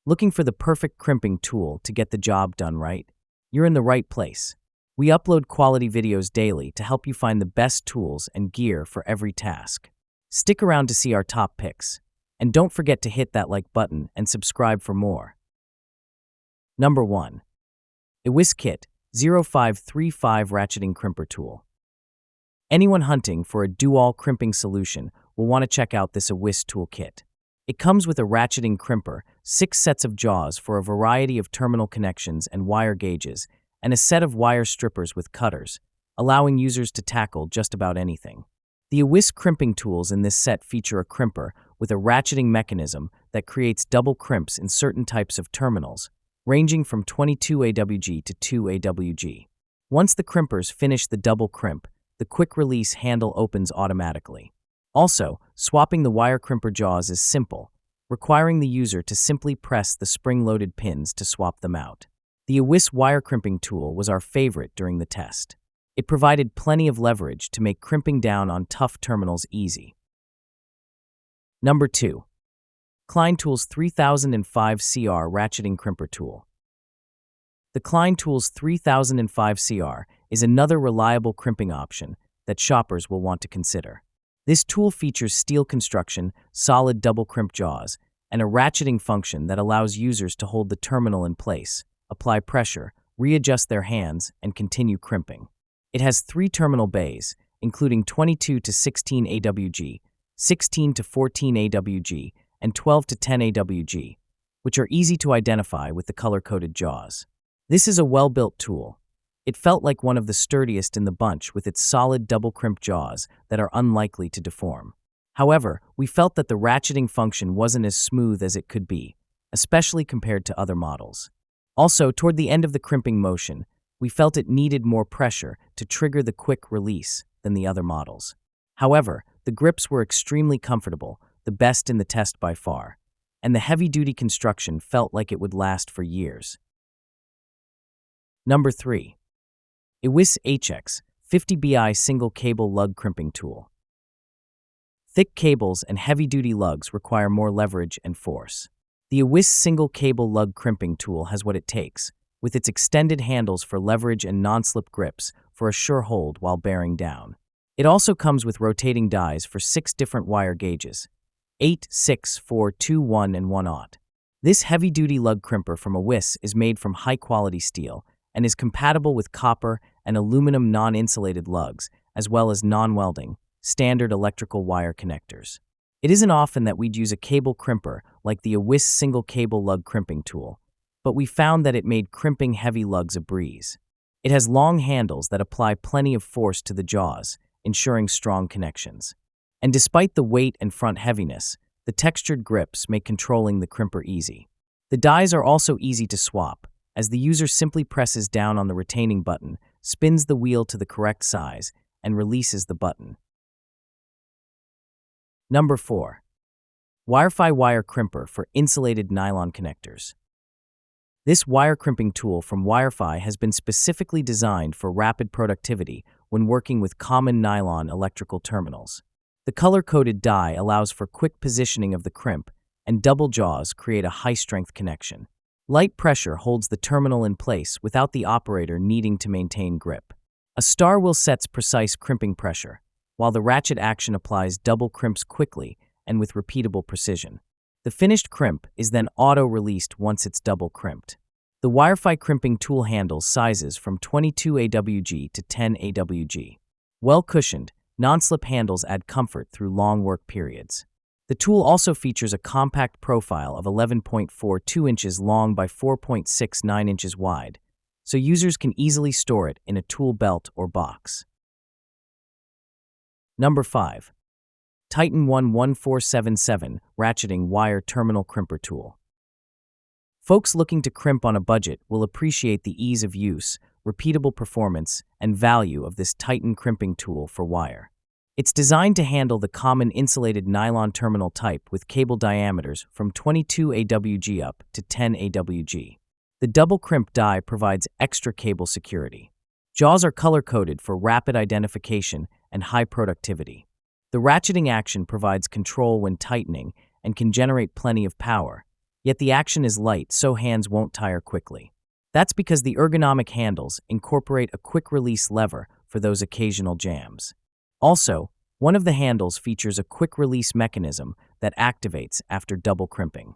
Looking for the perfect crimping tool to get the job done right? You're in the right place. We upload quality videos daily to help you find the best tools and gear for every task. Stick around to see our top picks. And don't forget to hit that like button and subscribe for more. Number 1. AWEN Kit 0535 Ratcheting Crimper Tool. Anyone hunting for a dual crimping solution will want to check out this AWEN toolkit. It comes with a ratcheting crimper, 6 sets of jaws for a variety of terminal connections and wire gauges, and a set of wire strippers with cutters, allowing users to tackle just about anything. The AWEN crimping tools in this set feature a crimper with a ratcheting mechanism that creates double crimps in certain types of terminals, ranging from 22 AWG to 2 AWG. Once the crimpers finish the double crimp, the quick-release handle opens automatically. Also, swapping the wire crimper jaws is simple, requiring the user to simply press the spring-loaded pins to swap them out. The AWEN wire crimping tool was our favorite during the test. It provided plenty of leverage to make crimping down on tough terminals easy. Number 2. Klein Tools 3005 CR Ratcheting Crimper Tool. The Klein Tools 3005 CR is another reliable crimping option that shoppers will want to consider. This tool features steel construction, solid double crimp jaws, and a ratcheting function that allows users to hold the terminal in place, apply pressure, readjust their hands, and continue crimping. It has 3 terminal bays, including 22 to 16 AWG, 16 to 14 AWG, and 12 to 10 AWG, which are easy to identify with the color-coded jaws. This is a well-built tool. It felt like one of the sturdiest in the bunch with its solid double crimp jaws that are unlikely to deform. However, we felt that the ratcheting function wasn't as smooth as it could be, especially compared to other models. Also, toward the end of the crimping motion, we felt it needed more pressure to trigger the quick release than the other models. However, the grips were extremely comfortable, the best in the test by far, and the heavy-duty construction felt like it would last for years. Number 3. AWEN HX 50BI Single Cable Lug Crimping Tool. Thick cables and heavy-duty lugs require more leverage and force. The AWEN Single Cable Lug Crimping Tool has what it takes, with its extended handles for leverage and non-slip grips for a sure hold while bearing down. It also comes with rotating dies for 6 different wire gauges, 8, 6, 4, 2, 1, and 1/0. This heavy-duty lug crimper from AWEN is made from high-quality steel and is compatible with copper and aluminum non-insulated lugs, as well as non-welding, standard electrical wire connectors. It isn't often that we'd use a cable crimper like the AWEN Single Cable Lug Crimping Tool, but we found that it made crimping heavy lugs a breeze. It has long handles that apply plenty of force to the jaws, ensuring strong connections. And despite the weight and front heaviness, the textured grips make controlling the crimper easy. The dies are also easy to swap, as the user simply presses down on the retaining button, spins the wheel to the correct size, and releases the button. Number 4. WFI Wire Crimper for insulated nylon connectors. This wire crimping tool from WFI has been specifically designed for rapid productivity when working with common nylon electrical terminals. The color-coded die allows for quick positioning of the crimp, and double jaws create a high-strength connection. Light pressure holds the terminal in place without the operator needing to maintain grip. A star wheel sets precise crimping pressure, while the ratchet action applies double crimps quickly and with repeatable precision. The finished crimp is then auto-released once it's double crimped. The WFI crimping tool handles sizes from 22 AWG to 10 AWG. Well-cushioned, non-slip handles add comfort through long work periods. The tool also features a compact profile of 11.42 inches long by 4.69 inches wide, so users can easily store it in a tool belt or box. Number 5. Titan 11477 Ratcheting Wire Terminal Crimper Tool. Folks looking to crimp on a budget will appreciate the ease of use, repeatable performance, and value of this Titan crimping tool for wire. It's designed to handle the common insulated nylon terminal type with cable diameters from 22 AWG up to 10 AWG. The double crimp die provides extra cable security. Jaws are color-coded for rapid identification and high productivity. The ratcheting action provides control when tightening and can generate plenty of power, yet the action is light so hands won't tire quickly. That's because the ergonomic handles incorporate a quick-release lever for those occasional jams. Also, one of the handles features a quick-release mechanism that activates after double crimping.